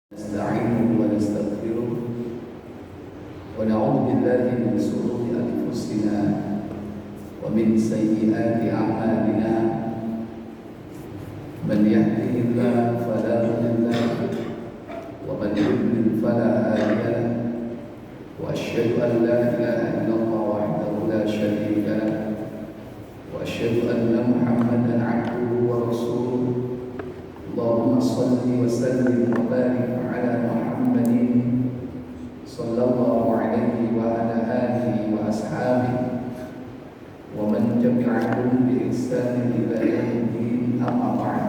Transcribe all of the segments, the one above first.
نستعينه ونستغفره ونعوذ بالله من شرور أنفسنا ومن سيئات أعمالنا من يهده الله فلا مضل له ومن يضلل فلا هادي له وأشهد أن لا إله إلا الله وحده لا شريك له وأشهد أن محمدا عبده ورسوله اللهم صل وسلم وبارك على محمد صلى الله عليه وعلى آله وأصحابه ومن تبعهم بإحسان إلى يوم الدين أما بعد.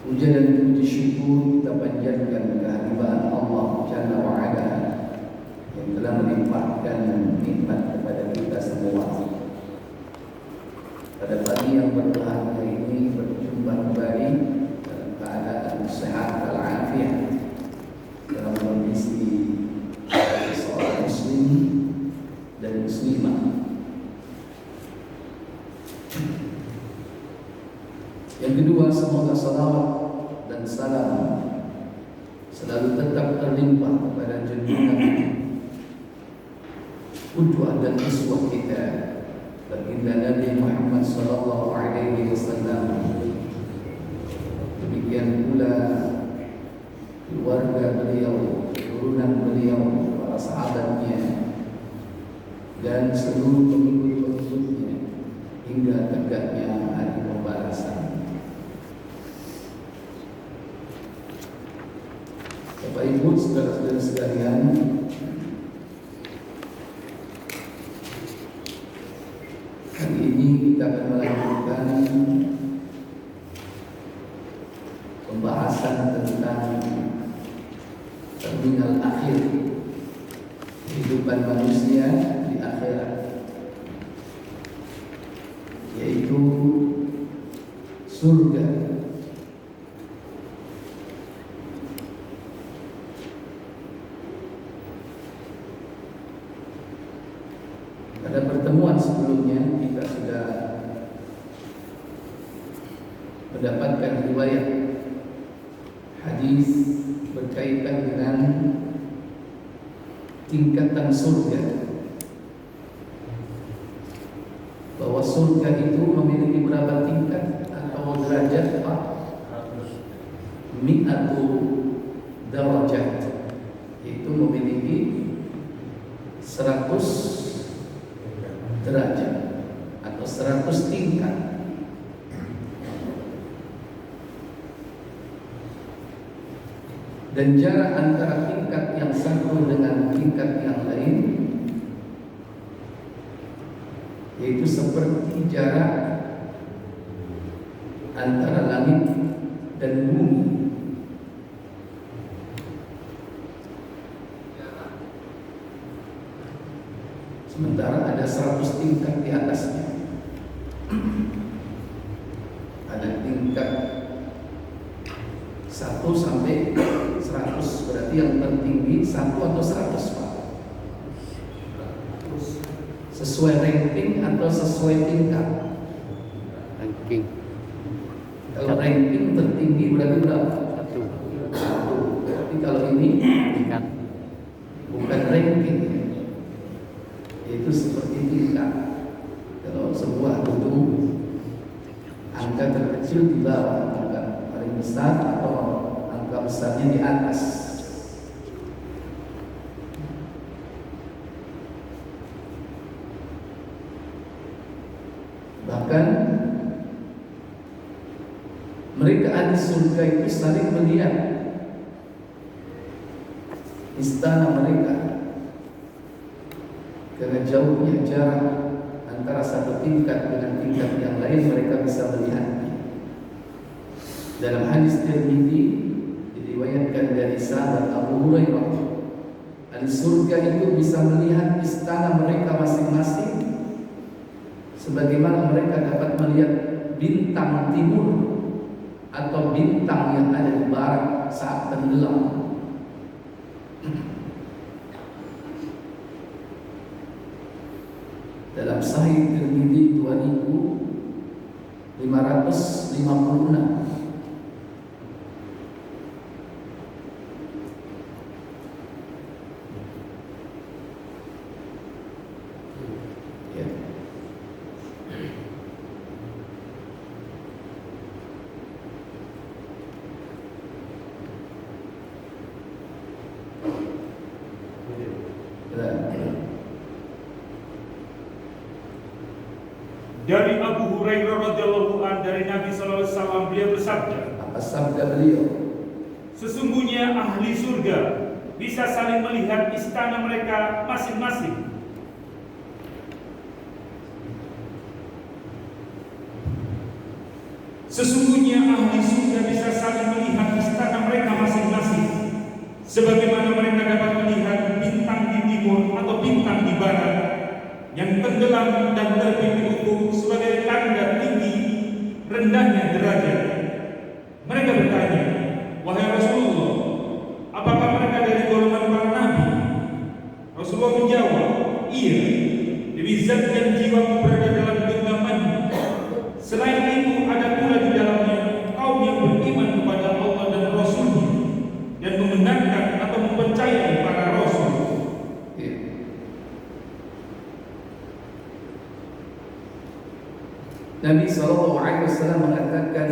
Puja dan puji syukur kita panjatkan kehadiran Allah Jalla wa'ala yang telah melimpahkan nikmat kepada kita semua. Pada pagi yang berbahagia ini berjumpa kembali dalam keadaan sehat walafiat dalam kondisi seorang muslim dan muslimah. Yang kedua, semoga salawat dan salam selalu tetap terlimpah kepada junjungan qudwah dan uswah kita, baginda Nabi Muhammad sallallahu alaihi wasallam. Demikian pula keluarga beliau, keturunan beliau, para sahabatnya dan seluruh pengikut-pengikutnya hingga tegaknya hari pembalasan. Bapak Ibu, saudara-saudara sekalian, hari ini kita akan melanjutkan pembahasan tentang terminal akhir kehidupan manusia di akhirat, yaitu surga. Pada pertemuan sebelumnya kita sudah mendapatkan riwayat hadis berkaitan dengan tingkatan surga, bahwa surga itu memiliki berapa tingkat atau derajat, Pak? Mi'atu darajat, yaitu memiliki 100 derajat atau 100 tingkat. Dan jarak antara tingkat yang satu dengan tingkat yang lain yaitu seperti jarak antara langit dan bumi. Sementara ada 100 tingkat di atasnya. Ada tingkat 1 sampai 100, berarti yang tertinggi 1 atau 100, Pak? Sesuai ranking atau sesuai tingkat? Ranking. Kalau ranking tertinggi berarti berapa? 1. Tapi kalau ini Tingkat. bukan ranking, itu seperti tingkat. Kalau sebuah gedung, angka terkecil di bawah, angka paling besar atau angka besarnya di atas. Bahkan mereka ahli surga itu saling melihat istana mereka, karena jauhnya jarak antara satu tingkat dengan tingkat yang lain, mereka bisa melihatnya. Dalam hadis Tirmidzi diriwayatkan dari sahabat Abu Hurairah, ahli surga itu bisa melihat istana mereka masing-masing sebagaimana mereka dapat melihat bintang timur atau bintang yang ada di barat saat tenggelam. Dalam Sahih Tirmidzi 2556 Dari Abu Hurairah radhiyallahu anhu dari Nabi sallallahu alaihi wasallam, beliau bersabda, Apa sabda beliau? sesungguhnya ahli surga bisa saling melihat istana mereka masing-masing. Sesungguhnya ahli surga bisa saling melihat istana mereka masing-masing, sebagaimana mereka dapat melihat bintang di timur atau bintang di barat yang tenggelam dan terbit di ufuk sebagai tanda tinggi rendahnya derajat. Mereka bertanya, wahai Rasulullah, apakah mereka dari golongan para nabi? Rasulullah menjawab, iya, demi zat yang jiwaku berada dalam genggamannya. Selain itu ada pula di dalamnya kaum yang beriman kepada Allah dan Rasul-Nya dan membenarkan atau mempercayai para Rasul. Nabi SAW mengatakan,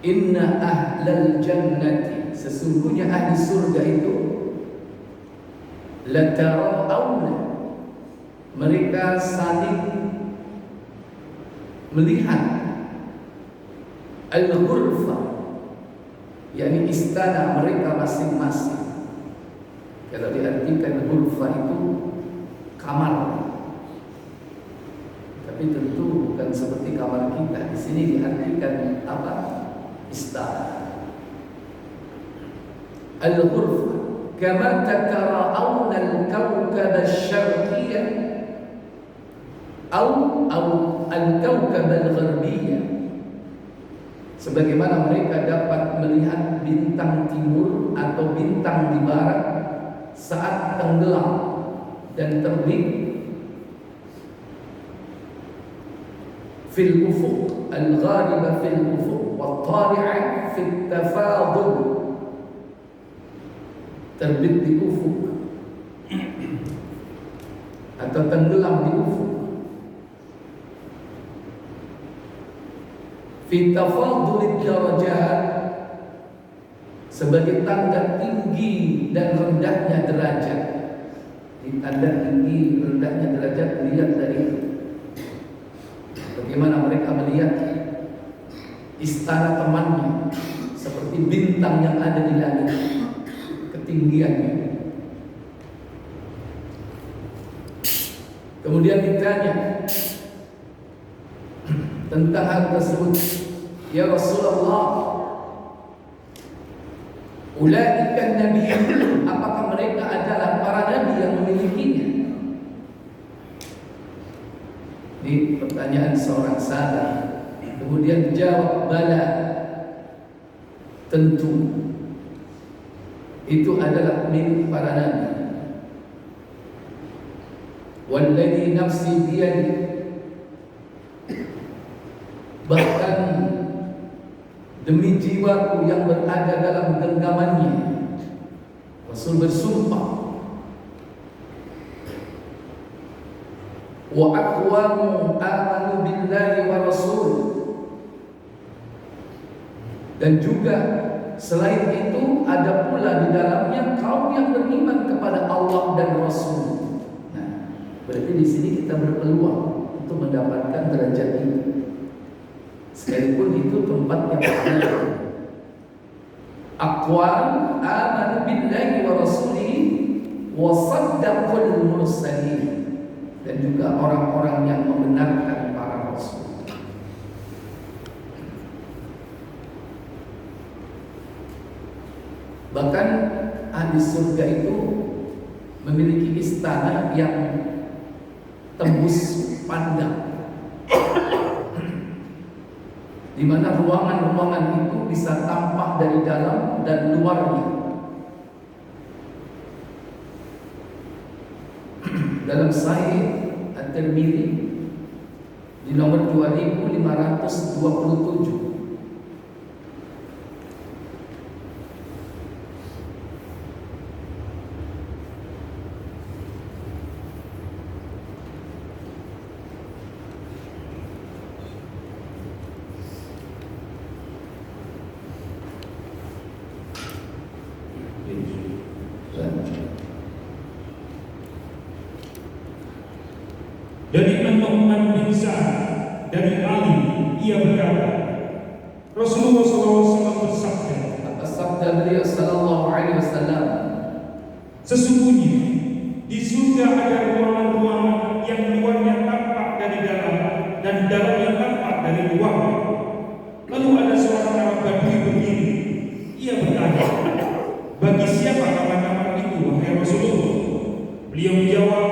Inna ahlal jannati, sesungguhnya ahli surga itu, latara'awna, mereka saling melihat al-ghurfa, yakni istana mereka masing-masing. Kalau diartikan ghurfa itu kamar, tapi tentu bukan seperti kamar kita. Di sini diartikan apa? Istana. Al-ghurfa kama tatara'awna al-kawkab asy-syarqiyyah atau al-kawkab al-gharbiyah, sebagaimana mereka dapat melihat bintang timur atau bintang di barat saat tenggelam dan terbit fil ufuq al-gharibah fil ufuq wa tari'ah fit tafadul, terbit di ufuk atau tenggelam di ufuk, fi tafadul darajat, sebagai tanda tinggi dan rendahnya derajat. Tanda tinggi rendahnya derajat dilihat dari bagaimana mereka melihat istana temannya seperti bintang yang ada di langit, ketinggiannya. Kemudian ditanya tentang hal tersebut, ya Rasulullah, ulaika nabiyyun, apakah mereka adalah para nabi yang memilikinya? Ini pertanyaan seorang sahabat. Kemudian jawab, bala, tentu itu adalah milik para nabi. Walladzi nafsi biyadi, bahkan demi jiwaku yang berada dalam genggamannya, Rasul bersumpah, wa aqwamu amanu billahi wa rasul, dan juga selain itu ada pula di dalamnya kaum yang beriman kepada Allah dan Rasul. Nah, berarti di sini kita berpeluang untuk mendapatkan derajat ini, sekalipun itu tempatnya berbeda. Aqwam amanu billahi wa rasulihi wa saddaqul mursalin, dan juga orang-orang yang membenarkan para rasul. Bahkan ahli surga itu memiliki istana yang tembus pandang, di mana ruangan-ruangan itu bisa tampak dari dalam dan luarnya. Dalam Sahih At-Tirmidzi di nomor 2527, Dari An-Nu'man bin Sa'ad dari Ali, ia berkata, Rasulullah SAW bersabda, sabda beliau sallallahu alaihi wasallam, sesungguhnya di surga ada ruangan-ruangan yang luarnya tampak dari dalam dan dalamnya tampak dari luar. Lalu ada seorang Arab Badui berdiri. Ia bertanya, bagi siapa kamar-kamar itu, wahai Rasulullah? Beliau menjawab,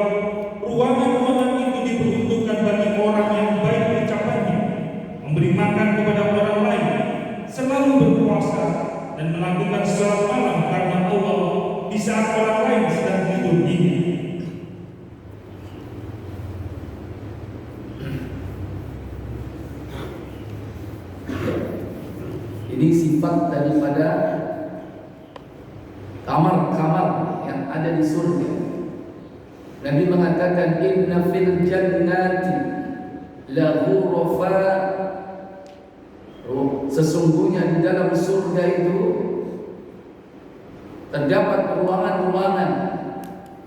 ruangan-ruangan itu diperuntukkan bagi orang yang baik ucapannya, memberi makan kepada orang lain, selalu berpuasa, dan melakukan sholat malam karena Allah di saat orang lain sedang tidur dingin. Ini sifat daripada kamar-kamar yang ada di surga. Nabi mengatakan, inna fil jannati la ghurafa, sesungguhnya di dalam surga itu terdapat ruangan-ruangan,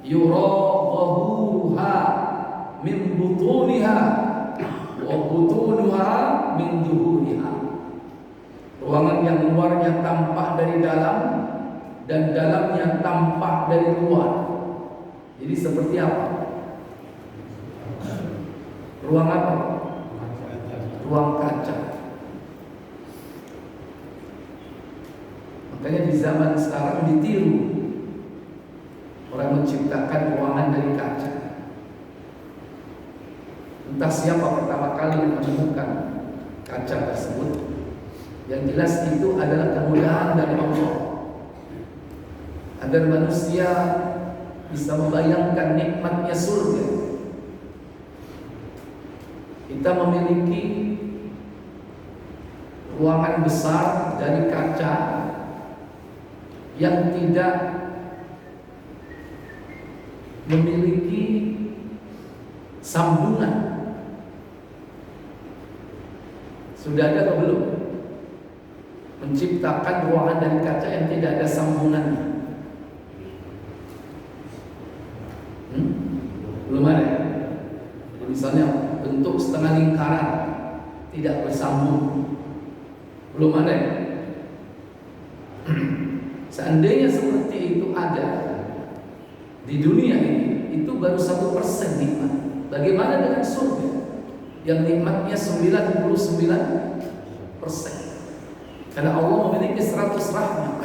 yuraghahuha min butuniha wa butunuha min duhuriha. Ruangan yang luarnya tampak dari dalam dan dalamnya tampak dari luar. Jadi seperti apa? Ruang apa? Ruang kaca. Makanya di zaman sekarang ditiru orang menciptakan ruangan dari kaca. Entah siapa pertama kali menemukan kaca tersebut. Yang jelas itu adalah kemudahan dari Allah agar manusia bisa membayangkan nikmatnya surga. Kita memiliki ruangan besar dari kaca yang tidak memiliki sambungan. Sudah ada atau belum? Menciptakan ruangan dari kaca yang tidak ada sambungannya. Belum ada. Jadi misalnya bentuk setengah lingkaran tidak bersambung, belum ada. Seandainya seperti itu ada di dunia ini, itu baru 1% nikmat. Bagaimana dengan surga yang nikmatnya 99%? Karena Allah memiliki 100 rahmat.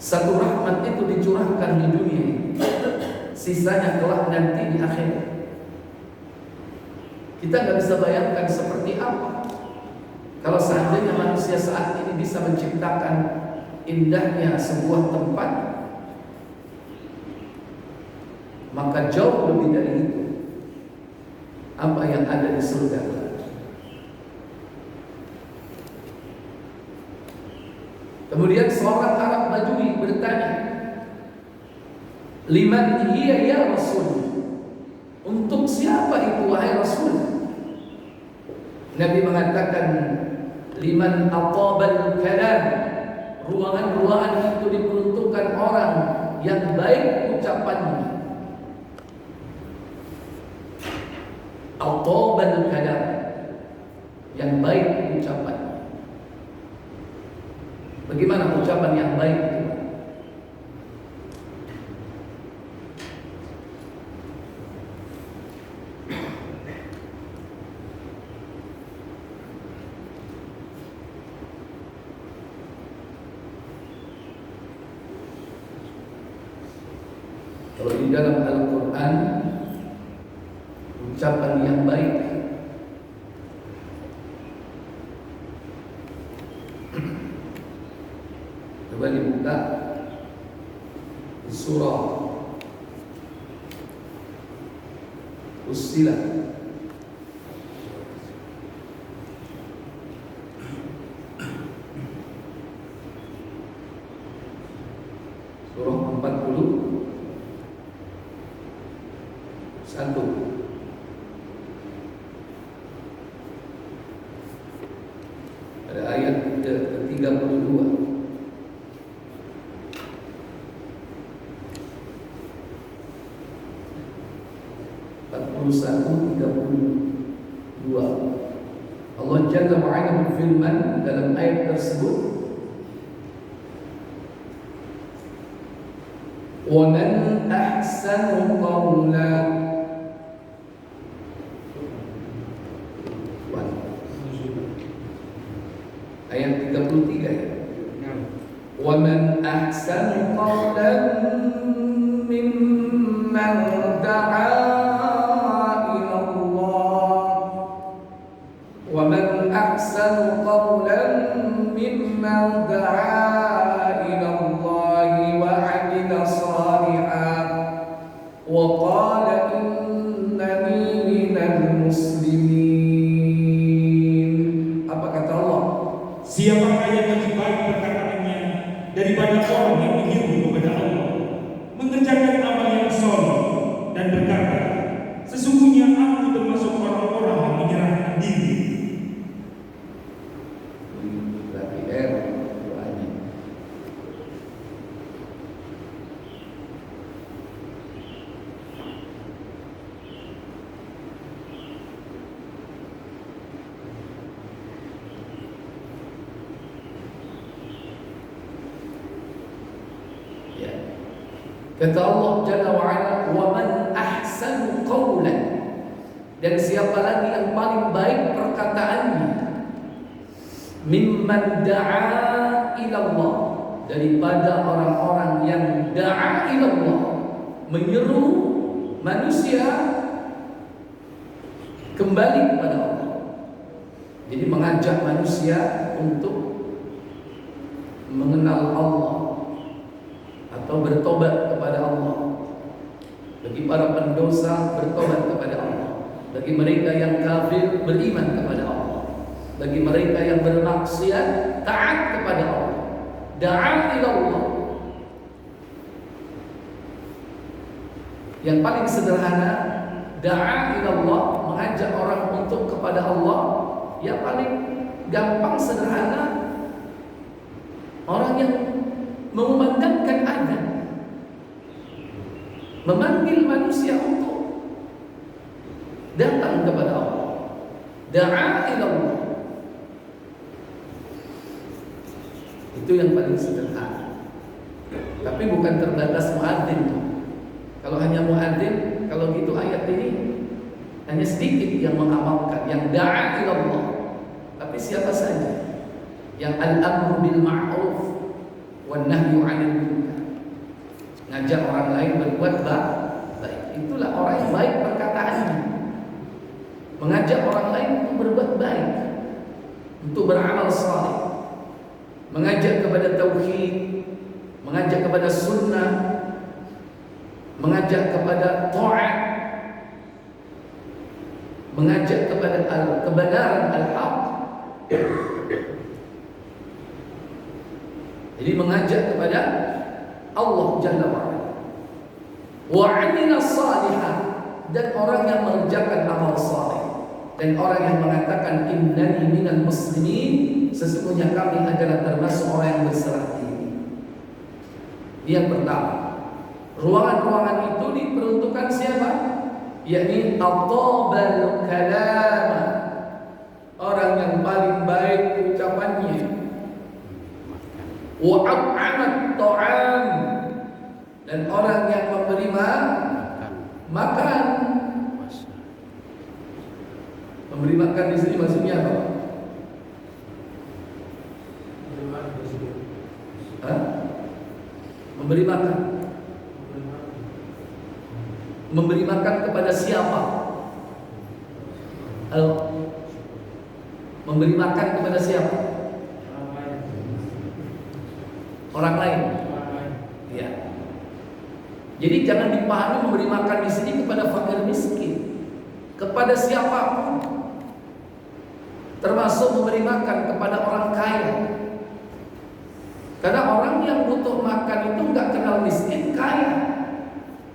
Satu rahmat itu dicurahkan di dunia, sisanya kelak nanti di akhirat. Kita nggak bisa bayangkan seperti apa kalau seandainya manusia saat ini bisa menciptakan indahnya sebuah tempat, maka jauh lebih dari itu apa yang ada di surga. Kemudian seorang Arab Badui bertanya, liman hiya ya Rasul? Untuk siapa itu wahai Rasul? Nabi mengatakan, liman atabal kalam. Ruangan-ruangan itu diperuntukkan orang yang baik ucapannya. Atabal kalam, yang baik ucapannya. Bagaimana ucapan yang baik itu? Kalau di dalam Al-Quran, ucapan yang baik coba dibuka di surah Fussilat surah 41 pada ayat ke-32. 31-32. Allah Jalla wa Ala berfirman dalam ayat tersebut, "Wa man ahsanu qawlan." Ayat 33 ya. Wa man ahsanu qawlan mimman da'a ila Allah. Wa man ahsanu qawlan mimman da'a ila Allah wa 'amila shalihan wa qala innani minal muslimin. Apa kata Allah? Siapakah yang lebih baik perkataannya daripada orang yang menyeru kepada Allah, mengerjakan amal yang soleh dan berkata, sesungguhnya aku termasuk orang-orang yang menyerahkan diri. Berarti doanya. Ya. Kata Allah Jalla wa Ala, "Wa man ahsanu qawlan." Dan siapa lagi yang paling baik perkataannya, mimman da'a ila Allah, daripada orang-orang yang da'a ila Allah, menyeru manusia kembali kepada Allah. Jadi mengajak manusia untuk mengenal Allah atau bertobat kepada Allah. Bagi para pendosa, bertobat kepada Allah. Bagi mereka yang kafir, beriman kepada Allah. Bagi mereka yang bermaksiat, taat kepada Allah. Da'a ila Allah. Yang paling sederhana, da'a ila Allah, mengajak orang untuk kepada Allah. Yang paling gampang sederhana, orang yang mengumandangkan azan, memanggil manusia untuk datang kepada Allah. Da'a ila Allah. Itu yang paling sederhana. Tapi bukan terbatas muadzin tuh. Kalau hanya muadzin, kalau gitu ayat ini hanya sedikit yang mengamalkan, yang da'a ila Allah. Tapi siapa saja yang al-amru bil ma'ruf wan nahyu 'anil munkar, ngajak orang lain berbuat baik, itulah orang yang baik perkataannya. Mengajak orang lain untuk berbuat baik, untuk beramal saleh, mengajak kepada tauhid, mengajak kepada sunnah, mengajak kepada taat, mengajak kepada kebenaran al-haq. Jadi mengajak kepada Allah Jalla wa'ala. Wa 'amila shalihan, dan orang yang mengerjakan amal saleh, dan orang yang mengatakan innani minal muslimin, sesungguhnya kami adalah termasuk orang yang berserah diri. Yang pertama, ruangan-ruangan itu diperuntukkan siapa? Yakni at-tabal kalam, orang yang paling baik ucapannya. Wa at'amat ta'am, dan orang yang memberi makan. Memberi makan di sini maksudnya apa? Hah? Memberi makan. Memberi makan kepada siapa? Halo? Memberi makan kepada siapa? Orang lain. Ya. Jadi jangan dipahami memberi makan di sini kepada fakir miskin, kepada siapapun. Termasuk memberi makan kepada orang kaya. Karena orang yang butuh makan itu enggak kenal miskin kaya.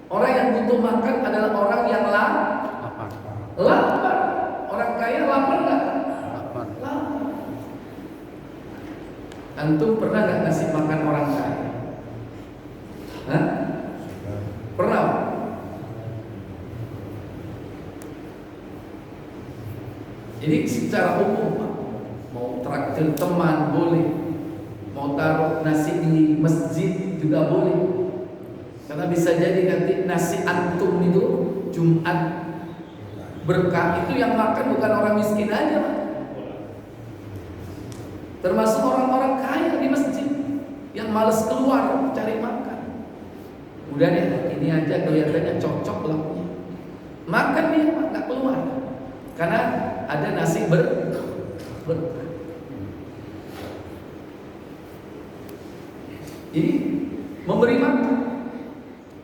Orang yang butuh makan adalah orang yang lapar. Orang kaya lapar enggak? Lapar. Antum pernah enggak ngasih makan orang kaya? Hah? Pernah? Jadi secara umum Pak, mau traktir teman boleh, mau taruh nasi di masjid juga boleh. Karena bisa jadi nanti nasi antum itu Jumat berkah itu yang makan bukan orang miskin aja Pak, termasuk orang-orang kaya di masjid yang malas keluar cari makan. Udah deh, ini aja kelihatannya cocok lauknya, makan dia Pak, nggak keluar karena ada nasi berkah. Jadi memberi makan,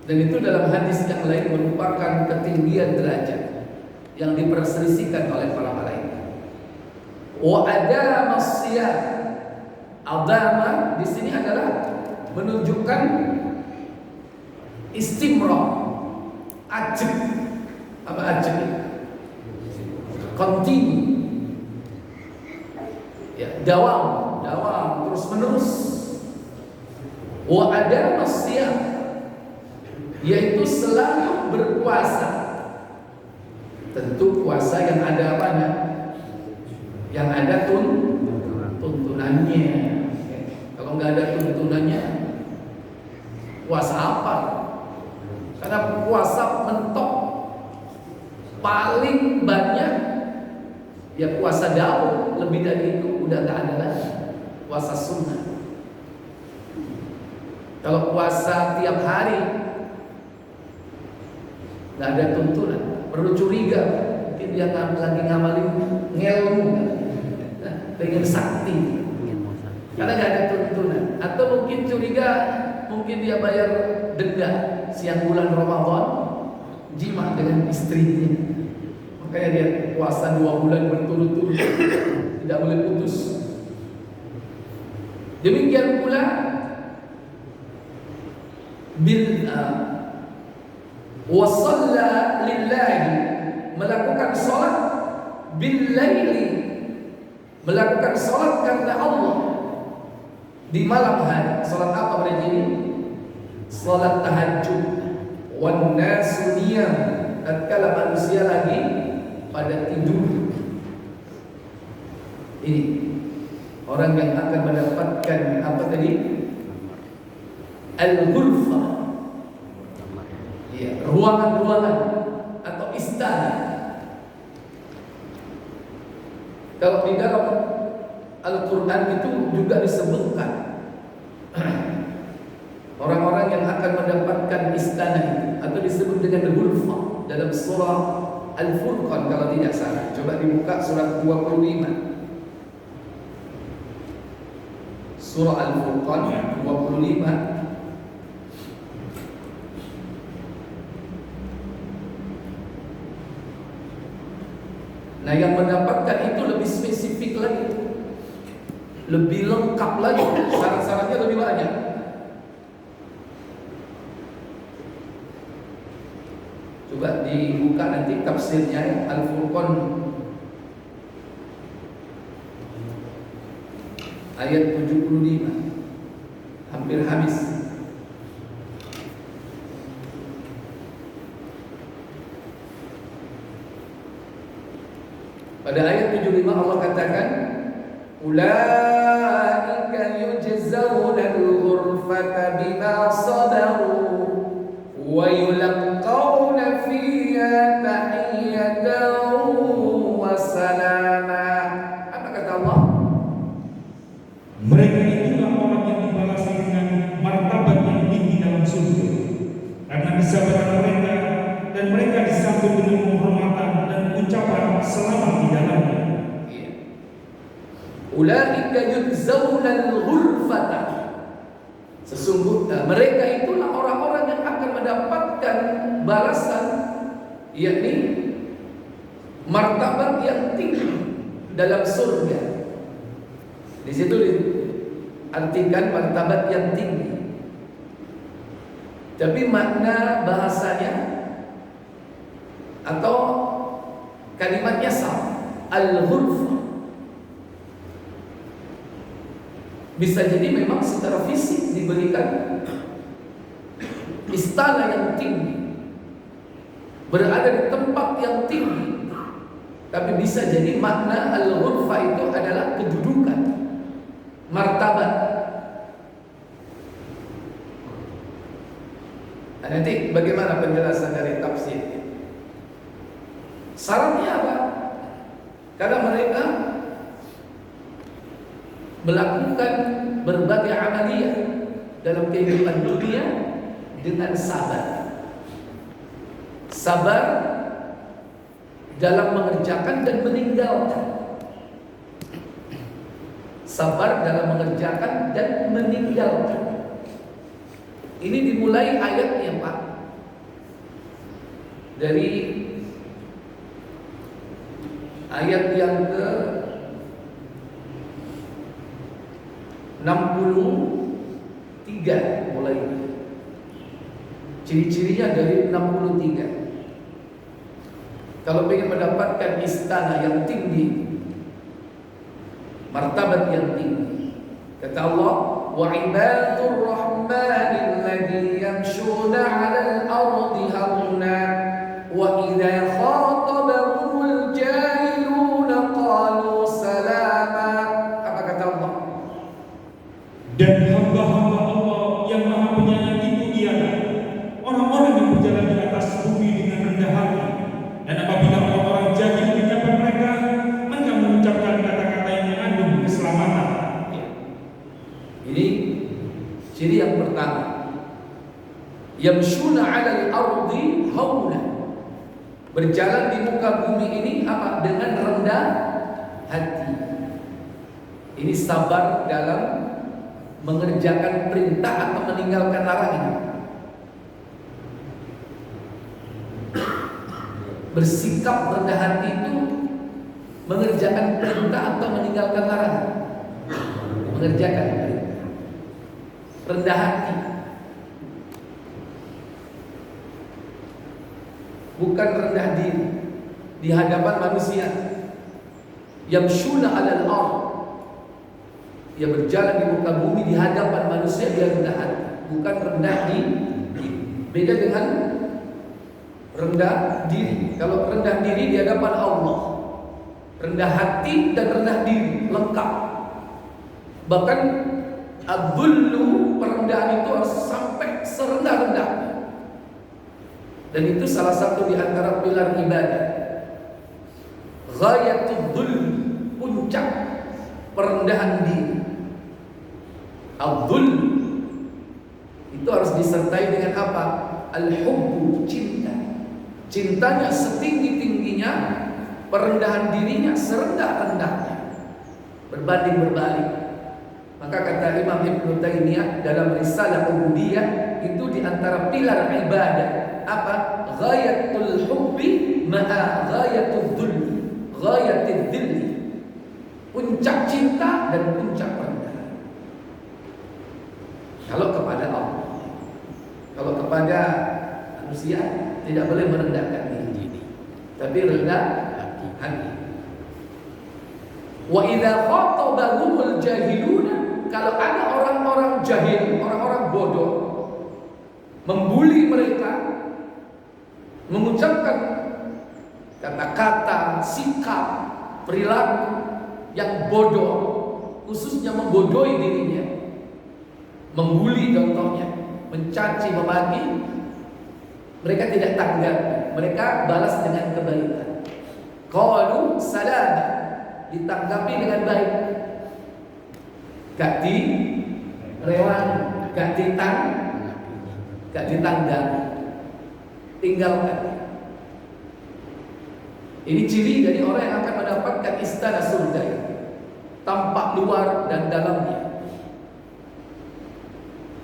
dan itu dalam hadis yang lain merupakan ketinggian derajat yang diperselisihkan oleh para malaikat. Wa adama siyam, adama di sini adalah menunjukkan istimrar, ajib. Apa ajib? Continue. Ya, dawam terus menerus. Wa adama siyam, yaitu selalu berpuasa. Tentu puasa yang ada apanya? Yang ada tuntunannya. Kalau nggak ada tuntunannya, puasa apa? Karena puasa mentok paling banyak ya puasa Daud, lebih dari itu udah nggak ada lagi. Puasa sunnah. Kalau puasa tiap hari nggak ada tuntunan, perlu curiga, mungkin dia lagi ngamalin ngelmu, pengen sakti, karena nggak ada tuntunan. Atau mungkin curiga, mungkin dia bayar denda siang bulan Ramadan, jima dengan istrinya, makanya dia puasa 2 bulan berturut-turut, tidak boleh putus. Demikian pula wasalla lillahi, melakukan salat bil laili, melakukan salat karena Allah di malam hari. Salat apa berarti ini? Salat tahajud. Wan nasu niyam, tatkala manusia lagi pada tidur. Ini orang yang akan mendapatkan apa tadi? Al-ghurfah, ya, ruangan-ruangan atau istana. Kalau di dalam Al-Quran itu juga disebutkan orang-orang yang akan mendapatkan istana itu, atau disebut dengan ghurfah dalam surah Al-Furqan kalau tidak salah. Coba dibuka surat 25. Surah Al-Furqan 25. Nah, yang mendapatkan itu lebih spesifik lagi, lebih lengkap lagi, syarat-syaratnya lebih banyak. Coba dibuka nanti tafsirnya Al-Furqan ayat 75, hampir habis. Pada ayat 75 Allah katakan, ulaika yujzauna al-ghurfata bima sabaru wa yulqauna fiha tahiyatan wa salama. Apa kata Allah? Mereka itulah orang yang dibalasi dengan martabat yang tinggi dalam surga karena kesabaran mereka, dan mereka disambut dengan penghormatan dan ucapan selamat di dalamnya. Ulaika yujzauna al-ghurfata, sesungguhnya mereka itulah orang-orang yang akan mendapatkan balasan, yakni martabat yang tinggi dalam surga. Di situ diartikan martabat yang tinggi, tapi makna bahasanya atau kalimatnya sama, al-ghurfah. Bisa jadi memang secara fisik diberikan istana yang tinggi, berada di tempat yang tinggi, Tapi bisa jadi makna al-ghurfa itu adalah kedudukan, martabat. Nah, nanti bagaimana penjelasan dari tafsir? Syaratnya apa? Karena mereka melakukan berbagai amaliyah dalam kehidupan dunia dengan sabar. Sabar dalam mengerjakan dan meninggalkan. Sabar dalam mengerjakan dan meninggalkan. Ini dimulai ayatnya, Pak, dari ayat yang ke 63 mulai. Ciri-cirinya dari 63. Kalau ingin mendapatkan istana yang tinggi, martabat yang tinggi, kata Allah, wa ibadur rahmanil ladzi yamshuna 'alal ardi hauna wa idza khatabahumul jahiluna qalu salama. Apa kata Allah? Dan hamba-hamba Allah yang Maha Penyayang itu ialah orang-orang yang berjalan di atas bumi dengan rendah hati. Dan apabila orang-orang jahil menyapa mereka mengucapkan kata-kata yang mengandung keselamatan. Ini ciri yang pertama. Yamshuna 'alal ardi hauna. Berjalan di muka bumi ini apa? Dengan rendah hati. Ini sabar dalam mengerjakan perintah atau meninggalkan larangan. Bersikap rendah hati itu mengerjakan perintah atau meninggalkan larangan. Mengerjakan perintah. Rendah hati. Bukan rendah diri di hadapan manusia. Yamshuna 'alal ardh. Dia berjalan di muka bumi di hadapan manusia, dia rendah hati, bukan rendah diri. Beda dengan rendah diri. Kalau rendah diri di hadapan Allah, rendah hati dan rendah diri lengkap. Bahkan adzullu, perendahan itu harus sampai serendah-rendahnya. Dan itu salah satu di antara pilar ibadah. Ghayatul dzul, puncak perendahan diri. Al-dzul itu harus disertai dengan apa? Al-hubbu, cinta. Cintanya setinggi-tingginya, perendahan dirinya serendah-rendahnya. Berbanding berbalik. Maka kata Imam Ibnu Taimiyah dalam Risalah Ubudiyah, itu di antara pilar ibadah apa? Ghayatul hubbi ma'a ghayatul dzulli, ghayatul dzilli. Puncak cinta dan puncak perendahan. Kalau kepada Allah, kalau kepada manusia tidak boleh merendahkan diri, tapi rendah hati. Wa idza khatabahumul jahiluna, kalau ada orang-orang jahil, orang-orang bodoh membuli mereka, mengucapkan kata-kata, sikap, perilaku yang bodoh, khususnya membodohi dirinya, membuli contohnya, mencaci, memaki, mereka tidak tanggapi, mereka balas dengan kebaikan. Qalu salama, ditanggapi dengan baik, gak direwani, gak ditanggapi, tinggalkan. Ini ciri dari orang yang akan mendapatkan istana surga, tampak luar dan dalamnya.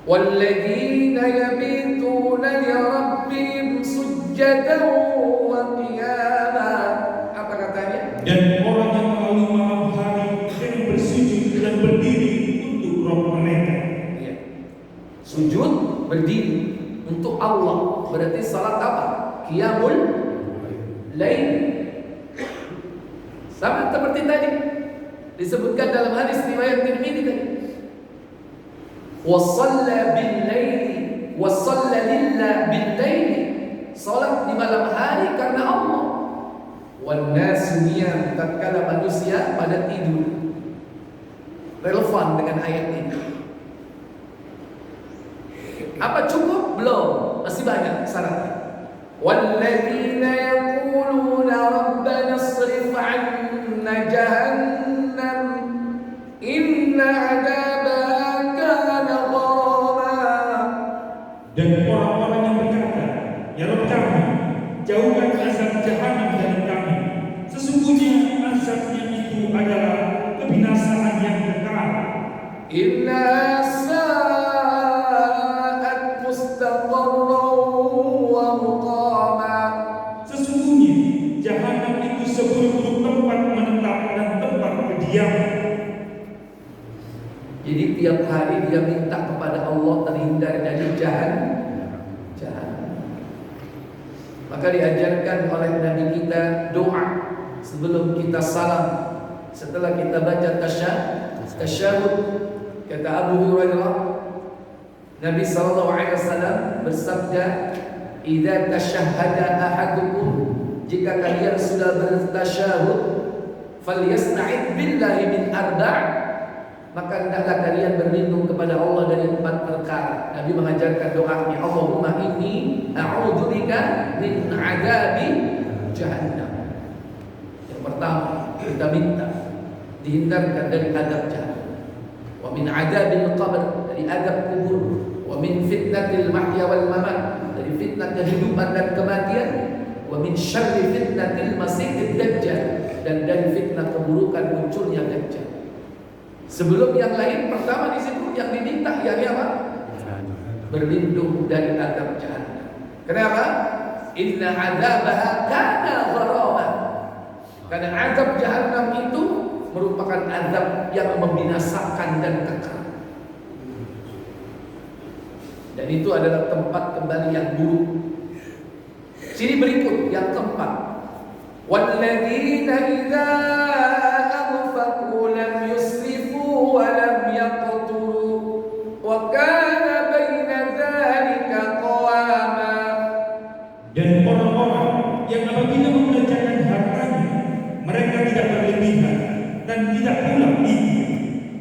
وَالَّذِينَ يَبِيتُونَ لِرَبِّهِمْ سُجَّدًا وَقِيَامًا. Apa katanya? Dan orang yang melalui malam hari yang bersujud dan berdiri untuk Rabb mereka. Ya. Sujud, berdiri untuk Allah. Berarti salat apa? Qiyamul lail. Sama seperti tadi disebutkan dalam hadis riwayat Tirmidzi tadi. Wasalla bil laili, wasalla lillah bil laili. Salat di malam hari karena Allah. wan nasu niyam, tatkala manusia pada tidur. Relevan dengan ayat ini. Apa cukup? Belum, masih banyak syaratnya. Walladzina yaquluna rabbana isrif 'anna jahannam inna 'adzabaha kana gharama. Dan orang-orang yang berkata, ya Rabb kami, jauhkan azab jahanam dari kami. Sesungguhnya azabnya itu adalah kebinasaan yang kekal. Inna sa'at mustaqarran wa muqama. Sesungguhnya jahanam itu seburuk-buruk tempat menetap dan tempat berdiam. Jadi tiap hari dia minta kepada Allah terhindar dari jahanam. Maka diajarkan oleh Nabi kita doa sebelum kita salam, setelah kita baca tasyahud. Kata Abu Hurairah, Nabi SAW bersabda, "Idza tasyahhada ahadukum," jika kalian sudah bertasyahud, "falyasta'id billahi min arba'," maka hendaklah kalian berlindung kepada Allah dari 4 perkara. Nabi mengajarkan doanya, Allahumma inni a'udzubika min adzabi jahannam. Yang pertama, kita minta dihindarkan dari azab jahannam. Wa min adzabil qabr, dari azab kubur. Wa min fitnatil mahya wal mamat, dari fitnah kehidupan dan kematian. Wa min syarri fitnatil masiihid dajjal, dan dari fitnah keburukan munculnya dajjal. Sebelum yang lain, pertama di situ yang diminta yakni apa? Berlindung dari azab jahannam. Kenapa? Inna adzabaha kana gharama. Karena azab jahannam itu merupakan azab yang membinasakan dan kekal. Dan itu adalah tempat kembali yang buruk. Sini berikut yang keempat. Walladzina idza anfaqu lam yusrifu wa lam yaqturu wa kana baina dzalika qawama. Dan orang-orang yang apabila membelanjakan hartanya, mereka tidak berlebihan dan tidak pula tinggi,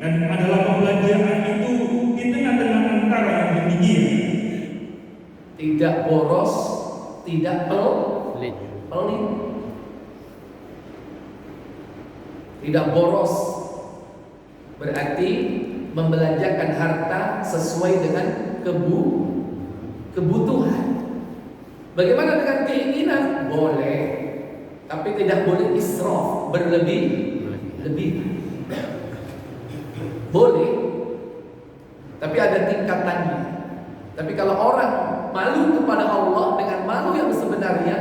dan adalah pembelanjaan itu di tengah-tengah antara yang demikian. Tidak boros, tidak pelit. Tidak boros berarti membelanjakan harta sesuai dengan kebutuhan. Bagaimana dengan keinginan? Boleh, tapi tidak boleh israf, berlebih. Boleh, tapi ada tingkatannya. Tapi kalau orang malu kepada Allah dengan malu yang sebenarnya,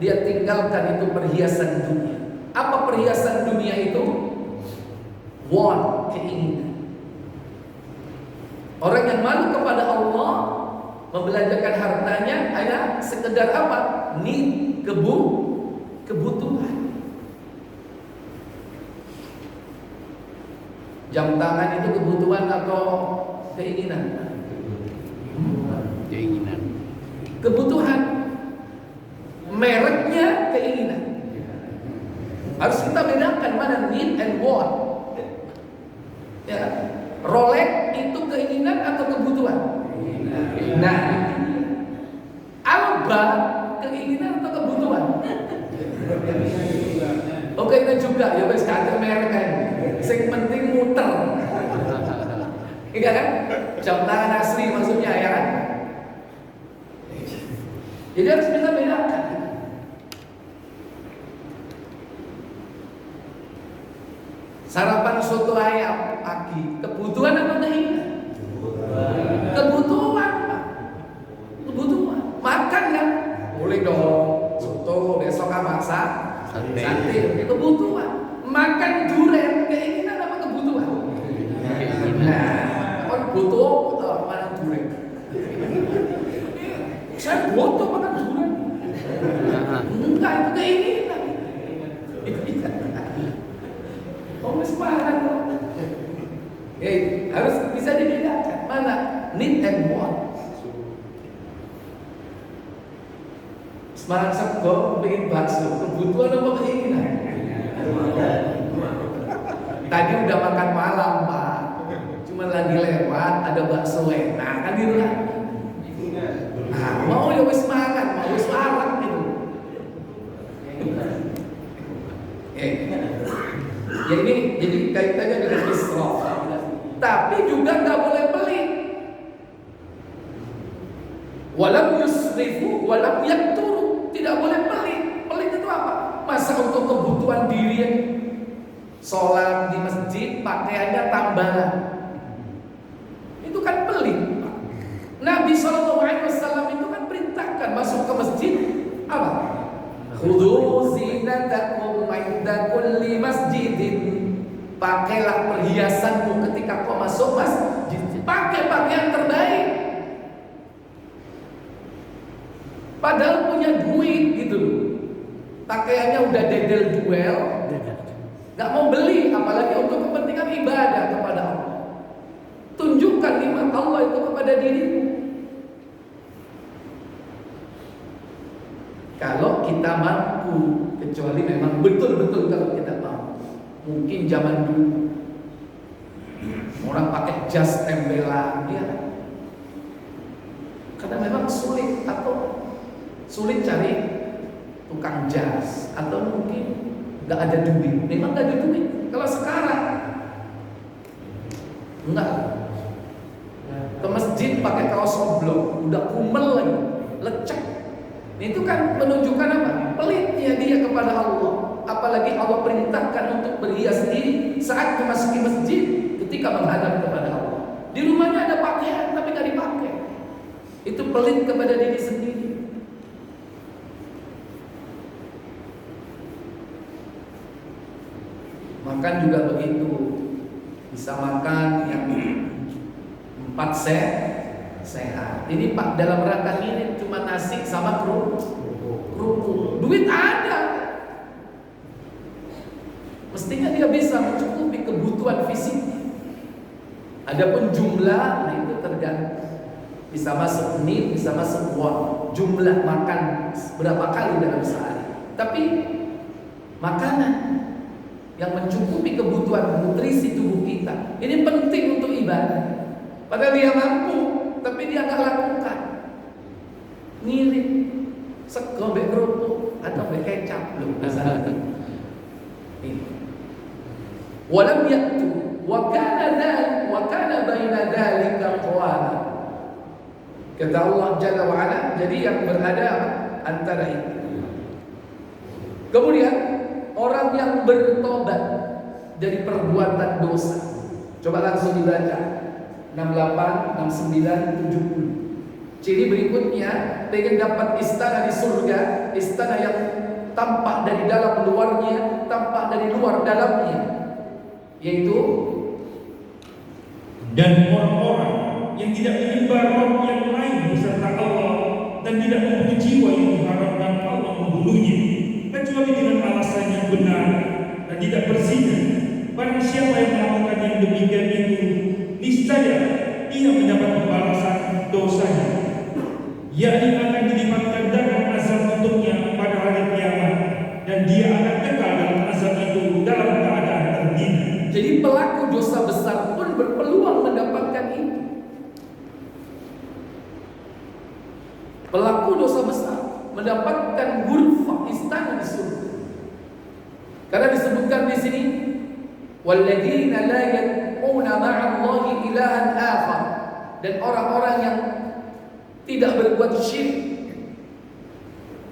dia tinggalkan itu perhiasan dunia. Apa perhiasan dunia itu? Keinginan. Orang yang malu kepada Allah membelanjakan hartanya hanya sekedar apa? Kebutuhan. Jam tangan itu kebutuhan atau keinginan? Keinginan. Kebutuhan. Mereknya keinginan. Harus kita bedakan mana need and want. Ya, Rolex itu keinginan atau kebutuhan? Nah, Alba keinginan atau kebutuhan? Oke, itu juga ya wes kata merek kan. Sing penting muter. Iya kan? Jam tangan asli maksudnya ya kan? Jadi harus bisa bedakan. Sarapan soto ayam pagi, kebutuhan apa keinginan? Kebutuhan, Pak. Kebutuhan. Makan kan? Boleh dong. Soto besok apa? Sate. Kebutuhan. Makan durian, keinginan apa kebutuhan? Nah, kan butuh mana durian? Saya butuh makan durian. Enggak, itu keinginan. Semangat. Harus bisa dibedakan mana need and want. Semarang sego bikin bakso, kebutuhan apa keinginan? Tadi udah makan malam Pak, cuma lagi lewat ada bakso enak kan gitu kan? Nah, mau ya wis makan, mau wis larat gitu. Ya ini jadi kaitannya dengan israf. Tapi juga nggak boleh pelit. Walam yusrifu, walam yakturu, tidak boleh pelit. Pelit itu apa? Masa untuk kebutuhan diri, sholat di masjid, pakaiannya tambahan, itu kan pelit. Nabi SAW itu kan perintahkan masuk ke masjid apa? Khudhu zinatakum inda kulli masjidin. Pakailah perhiasanmu ketika kau masuk masjid. Pakai pakaian terbaik. Padahal punya duit gitu loh. Pakaiannya udah dedel duel, nggak mau beli, apalagi untuk kepentingan ibadah kepada Allah. Tunjukkan nikmat Allah itu kepada dirimu. Kalau kita mampu, kecuali memang betul-betul kalau kita mampu. Mungkin zaman dulu orang pakai jas tembelan, ya, karena memang sulit atau sulit cari tukang jas, atau mungkin nggak ada duit. Memang nggak ada duit. Kalau sekarang enggak, ke masjid pakai kaos oblong, udah kumel lagi, lecek. Itu kan menunjukkan apa? Pelitnya dia kepada Allah. Apalagi Allah perintahkan untuk berhias diri saat memasuki masjid ketika menghadap kepada Allah. Di rumahnya ada pakaian tapi nggak dipakai. Itu pelit kepada diri sendiri. Makan juga begitu. Bisa makan yang 4 sehat. Ini Pak dalam rangka ini cuma nasi sama kerupuk. Duit ada. Mestinya dia bisa mencukupi kebutuhan fisiknya. Adapun jumlah, nah itu tergantung. Bisa masuk menit, bisa masuk uang. Jumlah makan berapa kali dalam sehari. Tapi makanan yang mencukupi kebutuhan nutrisi tubuh kita, ini penting untuk ibadah. Padahal dia mampu, tapi dia nggak lakukan. Ngirit, sego mbek kerupuk atau mbek kecap loh misalnya. Walam yaktu wa kana baina dzalika qawama. Kata Allah Jalla wa Ala, jadi yang berada antara itu. Kemudian orang yang bertobat dari perbuatan dosa. Coba langsung dibaca 68, 69, 70. Ciri berikutnya, pengen dapat istana di surga, istana yang tampak dari dalam luarnya, tampak dari luar dalamnya, yaitu dan orang-orang yang tidak menyembah roh yang lain beserta Allah dan tidak membunuh jiwa yang diharapkan Allah membunuhnya kecuali dengan alasan yang benar dan tidak berzina. Barang siapa yang melakukan yang demikian itu, niscaya ia mendapat pembalasan dosanya, yakni akan dilipat gandakan azab untuknya pada hari kiamat, dan dia akan kekal dalam azab itu dalam keadaan terhina. Jadi pelaku dosa besar pun berpeluang mendapatkan itu. Pelaku dosa besar mendapatkan ghurfah, istana di surga. Karena disebutkan di sini, walladzina la yad'una ma'allahi ilahan akhar, dan orang-orang yang tidak berbuat syirik.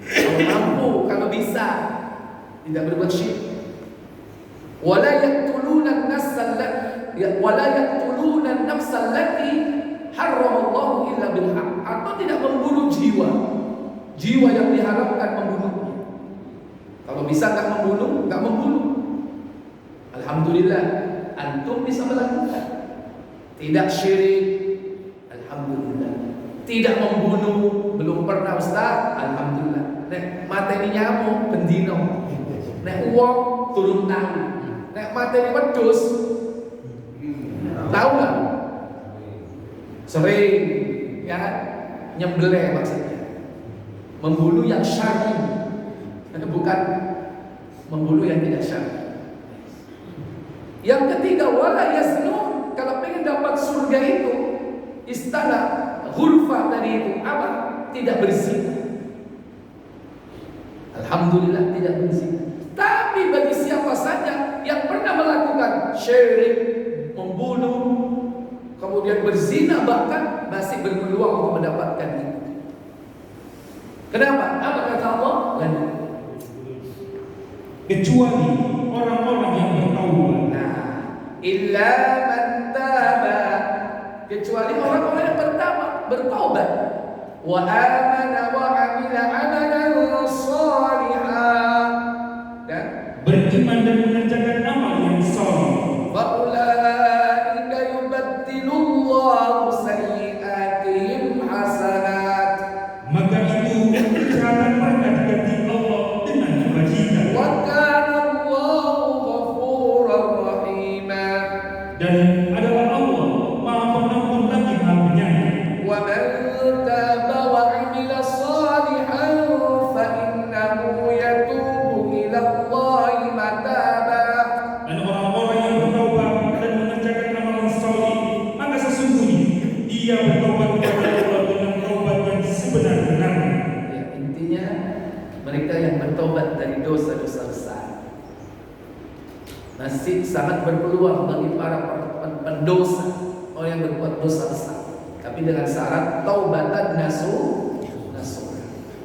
Kalau mampu, kalau bisa, tidak berbuat syirik. Wala yaqtuluna an-nafsa allati harramallahu illa bil haqq, atau tidak membunuh jiwa yang diharapkan membunuhnya. Kalau bisa enggak membunuh. Alhamdulillah, antum bisa melakukan. Tidak syirik, alhamdulillah. Tidak membunuh, belum pernah Ustaz, alhamdulillah. Nek mateni nyamuk bendino, nek uang turun tangan, nek mateni wedhus, tahu nggak? Sering, ya kan? Nyembelih maksudnya. Membulu yang syar'i, bukan membulu yang tidak syar'i. Yang ketiga, wala yaznun. Kalau pengen dapat surga itu, istana ghurfa tadi itu apa? Tidak berzina. Alhamdulillah tidak berzina. Tapi bagi siapa saja yang pernah melakukan syirik, membunuh, kemudian berzina, bahkan masih berpeluang untuk mendapatkan itu. Kenapa? Apa kata Allah? Kecuali orang-orang yang bertaubat. Nah, illa man taba, kecuali orang-orang yang bertaubat, wa amana wa amila amalan shalihan, dan beriman dan mengerjakan amal yang saleh. fa ulaika yubaddilullahu sayyi'atihim hasanat, Maka itu kejahatan mereka diganti Allah dengan kebajikan. wa kana Allahu ghafuran rahima. Dan adalah Allah Maha Pengampun lagi Maha Penyayang. Wa man taba wa amila shalihan fa innahu yatubu ila Allahi mataba. Dan orang-orang yang bertaubat dan mengerjakan amalan saleh, maka sesungguhnya ia bertobat kepada Allah dengan taubat yang sebenar-benarnya. Ya, intinya mereka yang bertobat dari dosa-dosa besar masih sangat berpeluang bagi para pendosa, orang yang berbuat dosa besar, tapi dengan syarat taubatan nasuh.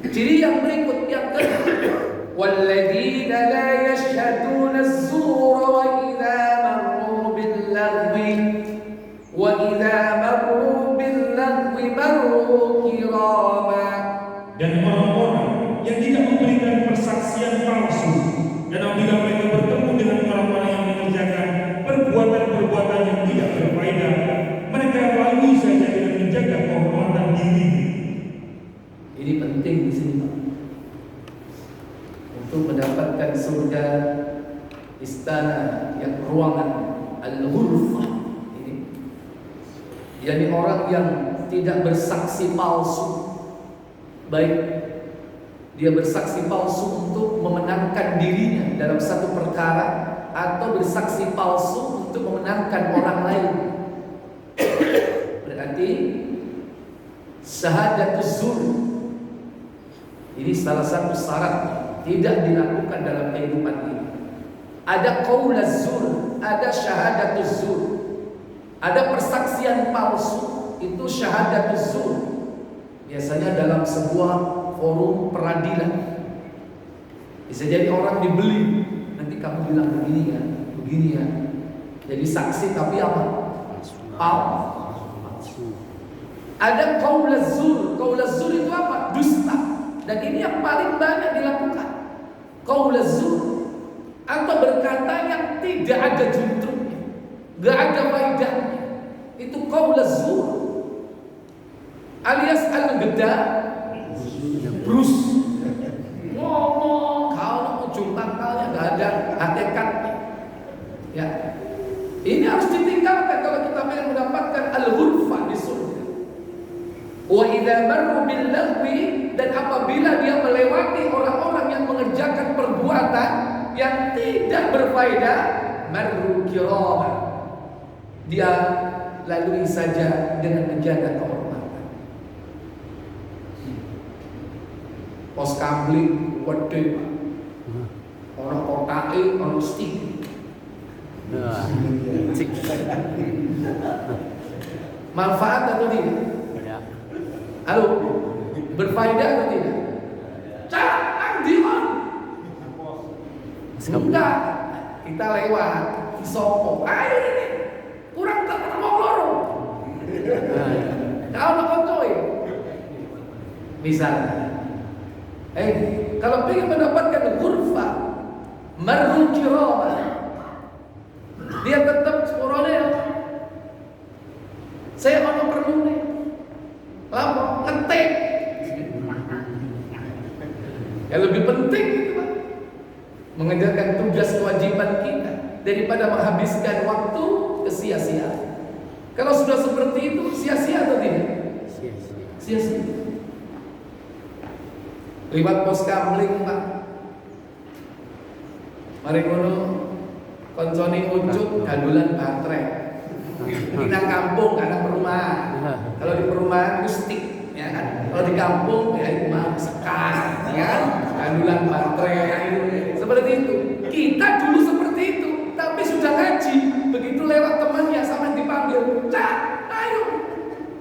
Ciri yang berikut yang kedua, walladzina la yashhaduna az-zura wa idza marru bil-lagwi marru kirama. Dan orang-orang yang tidak memberikan persaksian palsu, dan apabila mereka bertemu dengan orang-orang yang mengerjakan perbuatan-perbuatan yang tidak berfaedah, mereka lalui saja dengan menjaga kehormatan diri. Ini penting di sini, Pak. Untuk mendapatkan surga, istana yang ruangan al-ghurfah ini, yakni orang yang tidak bersaksi palsu, baik dia bersaksi palsu untuk memenangkan dirinya dalam satu perkara, atau bersaksi palsu untuk memenangkan orang lain. Berarti syahadatuz zur ini salah satu syarat tidak dilakukan dalam kehidupan ini. Ada qaulaz zur, ada syahadatuz zur, ada persaksian palsu, itu syahadatuz zur. Biasanya dalam sebuah forum peradilan. Bisa jadi orang dibeli, nanti kamu bilang begini ya. Jadi saksi tapi apa? Palsu. Ada qaulaz zur. Qaulaz zur itu apa? Dusta. Dan ini yang paling banyak dilakukan. Qaulaz zur, atau berkata yang tidak ada juntrungnya, gak ada faedahnya. Itu qaulaz zur. Alias al-geda brus, ngomong kalau ujung pangkalnya gak ada hakikatnya. Ya, ini harus ditinggalkan kalau kita ingin mendapatkan al-ghurfah di surga. Wa idza marru bil lagwi, dan apabila dia melewati orang-orang yang mengerjakan perbuatan yang tidak berfaedah, marru kirama, dia lalui saja dengan menjaga kehormatan. Pos kamling wedhe, orang kotake, orang stick. Manfaat atau tidak? Halo, berfaedah atau tidak? Jangan dion. Enggak, kita lewat sopo. Ayo ini, kurang tak mau lorong. Kau nak kontoi. Misalnya, kalau ingin mendapatkan ghurfah, marru kirama, dia tetap seorangnya. Saya mau perlu nih, lama ngetek. Yang lebih penting itu, Pak, mengerjakan tugas kewajiban kita daripada menghabiskan waktu ke sia-sia. Kalau sudah seperti itu, sia-sia atau tidak? Sia-sia. liwat pos kamling Pak. Mari ngono koncone ucut gandulan baterai. Ini nang kampung, anak perumahan. Kalau di perumahan itu stick, ya kan? Kalau di kampung ya itu mah sekar, ya kan? Gandulan baterai. Seperti itu. Kita dulu seperti itu, tapi sudah ngaji. Begitu lewat temannya sama dipanggil, "Cak, ayo."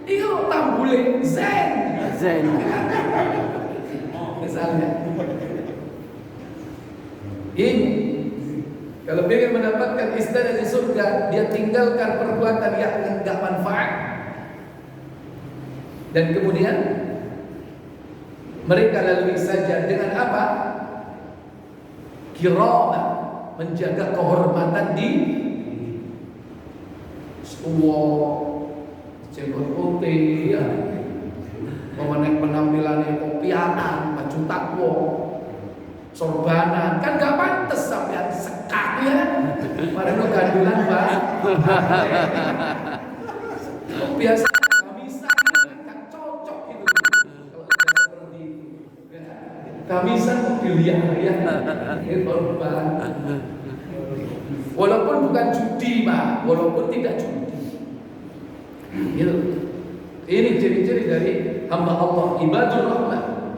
Iyo tambule zen. Misalnya. Ini kalau ingin mendapatkan istana di surga, dia tinggalkan perbuatan yang enggak manfaat. Dan kemudian mereka lalui saja dengan apa? Kirama, menjaga kehormatan di jenggot putih, ya. Memenuhi penampilannya kopianan, baju takwo, sorbanan, kan gak pantas sampai sekak ya. Padahal gandulan Pak. Biasa kamisa kan gak cocok gitu. Kalau seperti itu. Kamisan mobil ya, ini korban. Walaupun bukan judi Pak, walaupun tidak judi. Gitu. Ini ciri-ciri dari hamba Allah, ibadur rahman.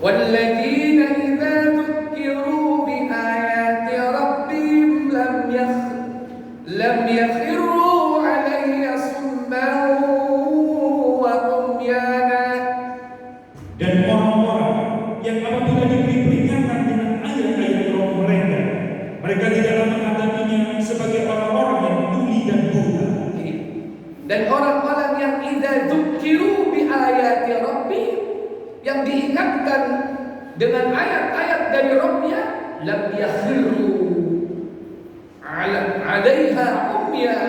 Walladzina idza dzukkiru bi ayati rabbihim lam yakhiru 'alayha summan wa umyana. Dan orang-orang yang apabila diberi peringatan dengan ayat-ayat Rabb mereka tidaklah menghadapinya sebagai orang-orang yang tuli dan buta. Dan orang-orang yang idza dzukkiru bi ayati rabbihim, yang diingatkan dengan ayat-ayat dari Rabbnya, lam yakhiru 'alaiha umya,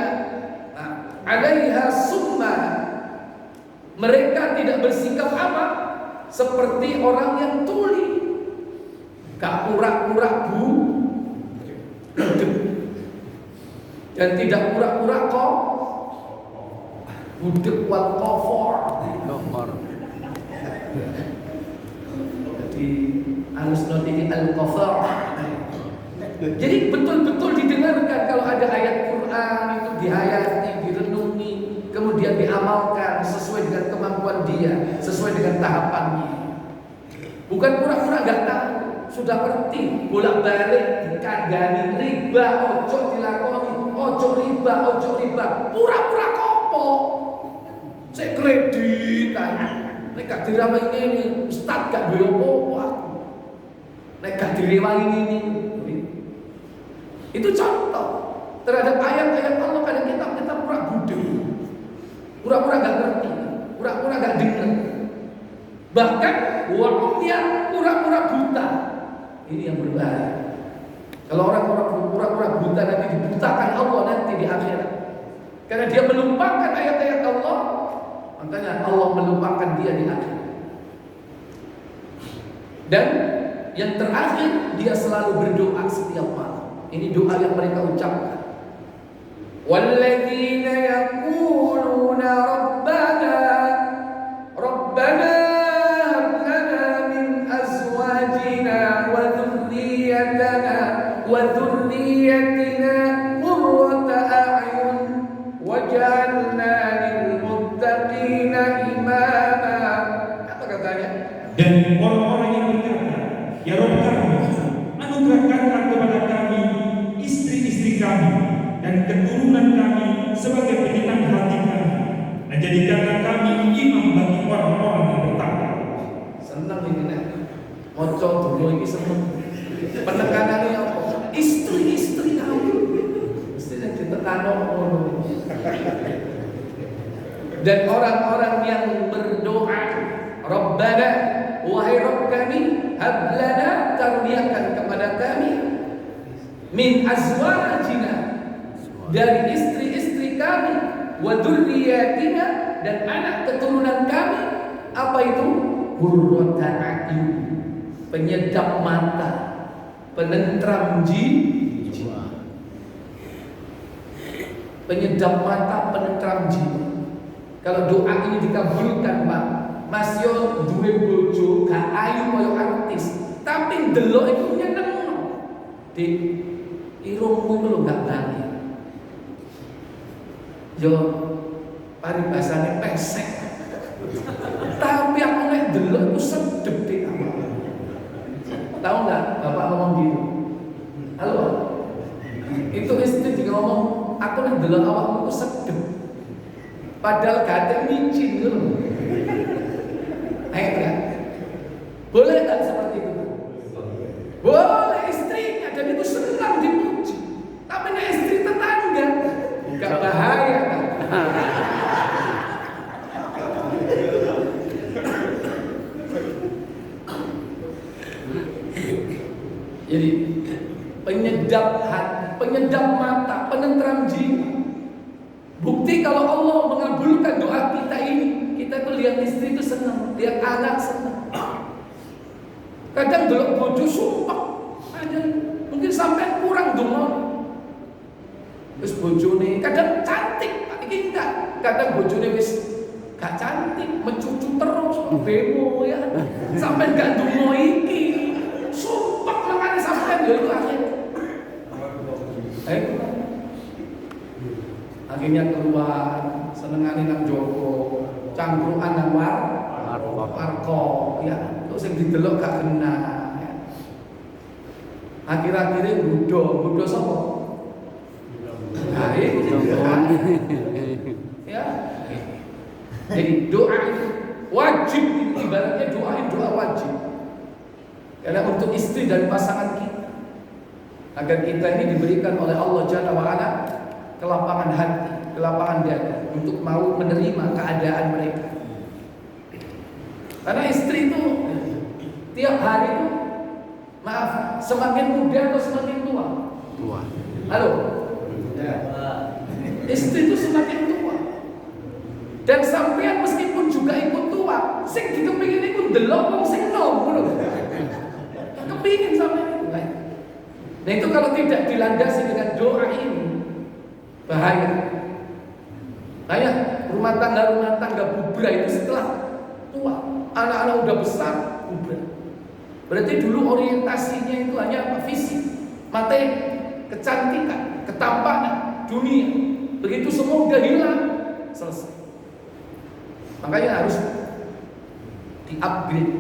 'alaiha summa. Mereka tidak bersikap apa? Seperti orang yang tuli, gak pura-pura dan tidak pura-pura kok budek wal kofor. Jadi harus notisi al-kofor. Jadi betul-betul didengarkan kalau ada ayat Quran itu dihayati, direnungi, kemudian diamalkan sesuai dengan kemampuan dia, sesuai dengan tahapannya. Bukan pura-pura gak tahu, sudah ngerti, bolak-balik dikandani riba, ojo dilakoni, ojo riba, pura-pura kopo. Saya kredit nek gak dirawani ini, ustaz gak duwe apa-apa. Nek gak direwangi ini. Itu contoh terhadap ayat-ayat Allah. Kadang kita pura budek, pura-pura gak ngerti, pura-pura gak dengar. Bahkan wa'umya, pura-pura buta. Ini yang berbahaya. Kalau orang-orang pura-pura buta nanti dibutakan Allah nanti di akhirat. Karena dia melupakan ayat-ayat Allah, makanya Allah melupakan dia di akhirat. Dan yang terakhir, dia selalu berdoa setiap malam. Ini doa yang mereka ucapkan. Walladzina yaquluna rabbana hab lana min azwajina wa dhurriyyatina qurrata a'yun waj'alna lil muttaqina imama. Apa katanya? Dan orang-orang yang berkata, ya Rabb kami, anugerahkanlah kepada kami istri-istri kami dan keturunan kami sebagai penyenang hati kami, dan jadikanlah kami imam bagi orang-orang yang bertakwa. Senang ini nek maca donga iki seneng. Penekanane apa? Istri-istri kamu. Mesti nek ditekano ngono. Dan orang-orang yang berdoa, Rabbana, wahai Rabb kami, hablana, karuniakan kepada kami, min azwajina, dari istri-istri kami, wa dzurriyyatina, dan anak keturunan kami. Apa itu? Qurrata a'yun, penyedap mata, penentram jiwa. Penyedap mata, penentram jiwa. Kalau doa ini dikabulkan Pak, Mas yo duwe bojo gak ayu koyo artis, tapi ndelok iku nyenengno. Di irungmu iku lho gak balik. Yo paribasane pesek. Tapi aku nek ndelok iku sedep dik. Tahu nggak bapak ngomong gitu? Halo? Itu istri juga ngomong, aku nek ndelok awakmu iku sedep. Padahal gak ada micin gitu. Ayo kan? Boleh tak seperti itu? Boleh istrinya dan itu senang dipuji. Tapi nek istri tetangga gak bahaya kan? Jadi penyedap hati, penyedap mata, penentram jiwa. Bukti kalau Allah mengabulkan doa kita ini, kita tuh lihat istri itu senang, lihat anak senang. Kadang delok bojo sumpah, ada mungkin sampai kurang dongo. Terus bojone kadang cantik, ini enggak. Kadang bojone wis gak cantik, mencucu terus, bemo ya, sampai gak dongo iki. Sumpah makanya sampai dia itu akhirnya keluar senengane nang Joko, cangkruan nang warkop ya, terus sing didelok gak kena ya. Akhir-akhirnya Budo sapa? Nah, ya. Jadi doa itu wajib, ibaratnya doa wajib. Karena untuk istri dan pasangan kita, agar kita ini diberikan oleh Allah Jalla wa Ala kelapangan hati, kelapangan dada untuk mau menerima keadaan mereka. Karena istri itu tiap hari itu, maaf, semakin muda atau semakin tua? Tua. Halo? Ya. Istri itu semakin tua. Dan sampean meskipun juga ikut tua, sing dikepingin iku ndelok wong sing nom ngono. Kepingin sampean itu kan. Nah itu kalau tidak dilandasi dengan doa ini bahaya. Kayak rumah tangga bubrah itu setelah tua, anak-anak udah besar bubrah. Berarti dulu orientasinya itu hanya apa? Fisik, materi, kecantikan, ketampanan, dunia. Begitu semua udah hilang, selesai. Makanya harus di-upgrade.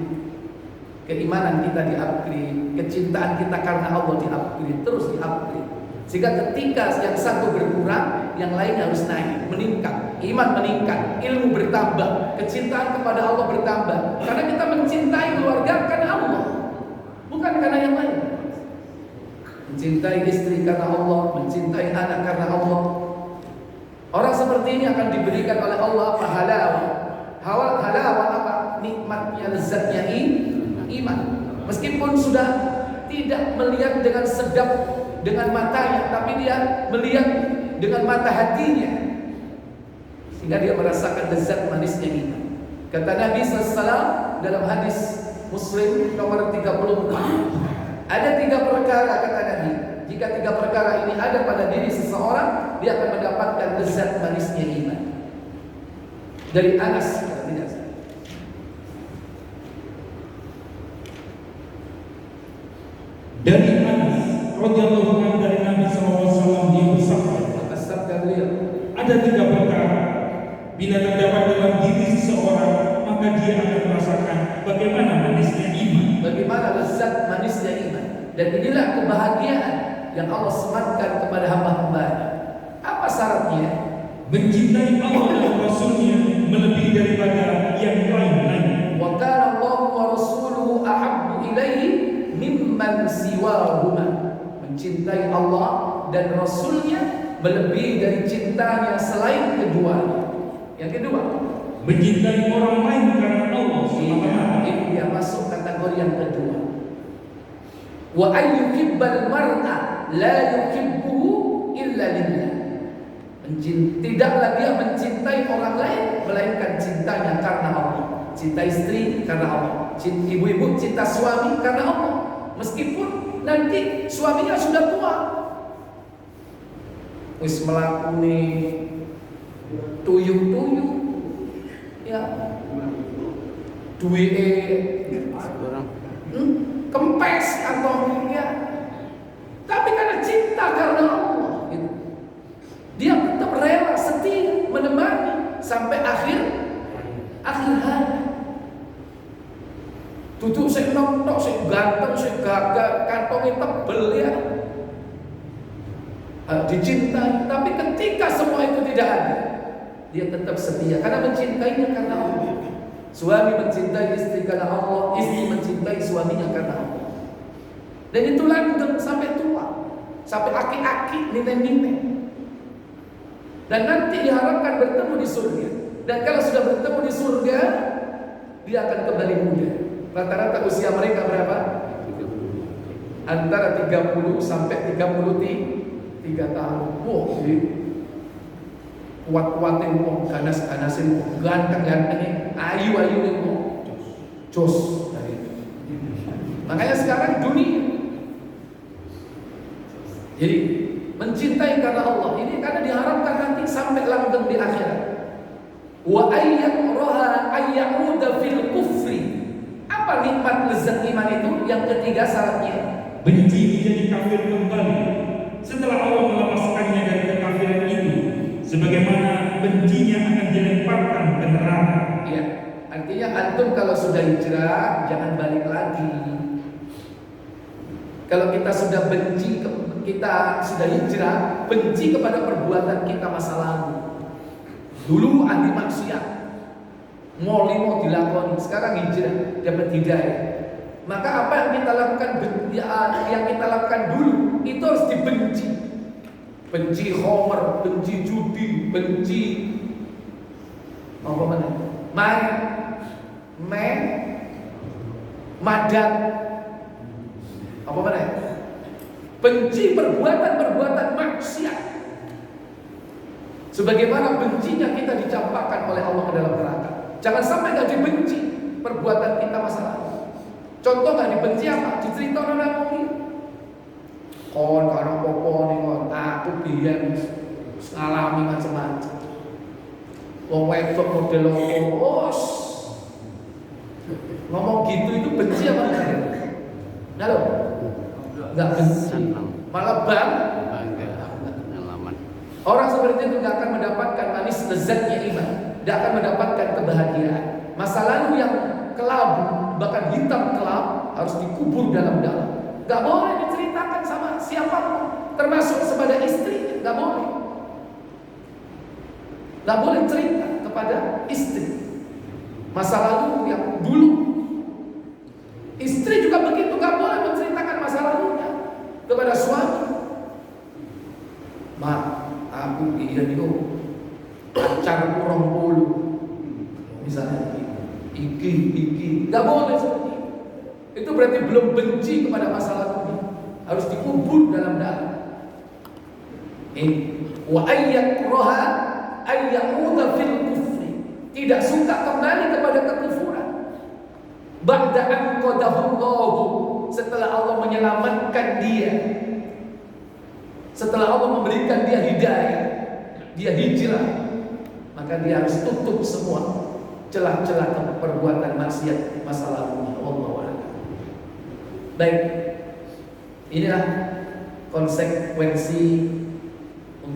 Keimanan kita di-upgrade, kecintaan kita karena Allah di-upgrade, terus di-upgrade. Sehingga ketika yang satu berkurang, yang lain harus naik, meningkat. Iman meningkat, ilmu bertambah, kecintaan kepada Allah bertambah. Karena kita mencintai keluarga karena Allah, bukan karena yang lain. Mencintai istri karena Allah, mencintai anak karena Allah. Orang seperti ini akan diberikan oleh Allah apa? Halawah apa? Nikmatnya, lezatnya iman. Meskipun sudah tidak melihat dengan sedap dengan matanya, tapi dia melihat dengan mata hatinya, sehingga dia merasakan lezat manisnya iman. Kata Nabi SAW dalam hadis Muslim nomor 34, ada 3 perkara kata Nabi. Jika 3 perkara ini ada pada diri seseorang, dia akan mendapatkan lezat manisnya iman. Dari Anas, tidak salah. Dari Anas radhiyallahu anhu dari Nabi SAW dia bersabda, ada 3 perkara bila terdapat dalam diri seseorang, maka dia akan merasakan bagaimana manisnya iman, bagaimana lezat manisnya iman. Dan inilah kebahagiaan yang Allah sematkan kepada hamba-hambanya. Apa syaratnya? Mencintai Allah dan Rasulnya melebihi daripada yang lain-lain. Wa kana Allahu wa rasuluhu ahabbu ilaihi mimman siwahuma. Mencintai Allah dan Rasulnya melebihi dari cintanya selain keduanya. Yang kedua, mencintai orang lain karena Allah. Ini dia masuk kategori yang kedua. Wa ayyuhibbal mar'a la yuhibbuhu illa lillah. Tidaklah dia mencintai orang lain melainkan cintanya karena Allah. Cinta istri karena Allah. Ibu-ibu cinta suami karena Allah. Meskipun nanti suaminya sudah tua, wis melakuni tuyuk-tuyuk, ya duit Kurang. kempes kantongnya, tapi karena cinta karena Allah gitu. Dia tetap rela setia menemani sampai akhir hayat. Tutup sik nontok, sik ganteng, sik gagah, kantongnya tebel ya, dicintai. Tapi ketika semua itu tidak ada, dia tetap setia karena mencintainya karena Allah. Suami mencintai istri karena Allah, istri mencintai suaminya karena Allah. Dan itu langgeng sampai tua, sampai aki-aki, nenek-nenek. Dan nanti diharapkan bertemu di surga. Dan kalau sudah bertemu di surga, dia akan kembali muda. Rata-rata usia mereka berapa? Antara 30 sampai 33 tahun. Wah, jadi kuat-kuatin wong, ganas-ganasin wong, ganteng-gantengin, ayu-ayuin wong. Jos. Makanya sekarang dunia. Jadi mencintai karena Allah ini karena diharapkan nanti sampai langgeng di akhirat. Wa ayyakraha ayyauda fil kufri. Apa nikmat lezat iman itu? Yang ketiga syaratnya, benci menjadi kafir kembali setelah Allah melepaskannya dari kekafiran itu, sebagaimana bencinya akan dilemparkan ke neraka. ya, artinya antum kalau sudah hijrah jangan balik lagi. Kalau kita sudah benci, kita sudah hijrah, benci kepada perbuatan kita masa lalu. Dulu ahli maksiat, mau dilakoni, sekarang hijrah, dapat hidayah. Maka apa yang kita lakukan, yang kita lakukan dulu itu harus dibenci. Benci khomer, benci judi, benci apa mana? Main, madat, apa mana? Benci perbuatan-perbuatan maksiat. Sebagaimana bencinya kita dicampakkan oleh Allah ke dalam neraka. Jangan sampai gak dibenci perbuatan kita masa lalu. Contoh gak dibenci apa? Diceritakan orang mungkin. Kon karena popo nih kon, aku biyen ngalami macam-macam. Wong wedok model os. Ngomong gitu itu benci apa enggak? Halo? Enggak benci. Malah Bangga. Pengalaman. orang seperti itu gak akan mendapatkan manis lezatnya iman, gak akan mendapatkan kebahagiaan. Masa lalu yang kelabu, bahkan hitam kelam, harus dikubur dalam-dalam. Gak boleh diceritakan sama siapapun, termasuk kepada istrinya, gak boleh. Gak boleh cerita kepada istri masa lalu yang dulu. Istri juga begitu, gak boleh menceritakan masa lalunya kepada suami. Ma, aku iya nih pacar kurang bulu, misalnya iki, gak boleh seperti itu. Itu berarti belum benci kepada masa lalunya, harus dikubur dalam-dalam. Wa ayyakraha ayyauda fil kufri, tidak suka kembali kepada kekufuran. Ba'da an qadahullahu, setelah Allah menyelamatkan dia, setelah Allah memberikan dia hidayah, dia hijrah, maka dia harus tutup semua celah-celah perbuatan maksiat masa lalunya. Wallahu a'lam. Baik, inilah konsekuensi